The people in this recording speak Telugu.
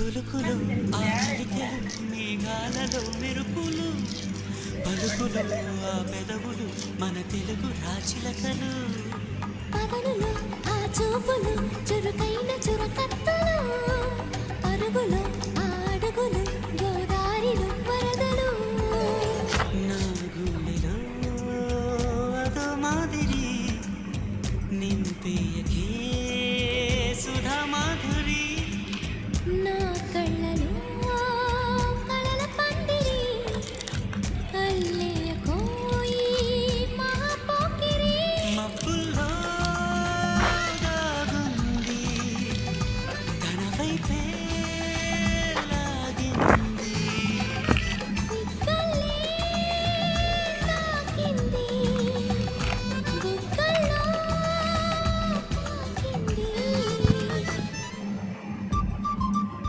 కులుకులు ఆ చిలికెలు మేఘాలలో మెరుపులు పలుకులు ఆ పెదవులు మన తెలుగు రాచిలకలు పదనులు ఆ చూపులు చురుకైన చురకత్తలు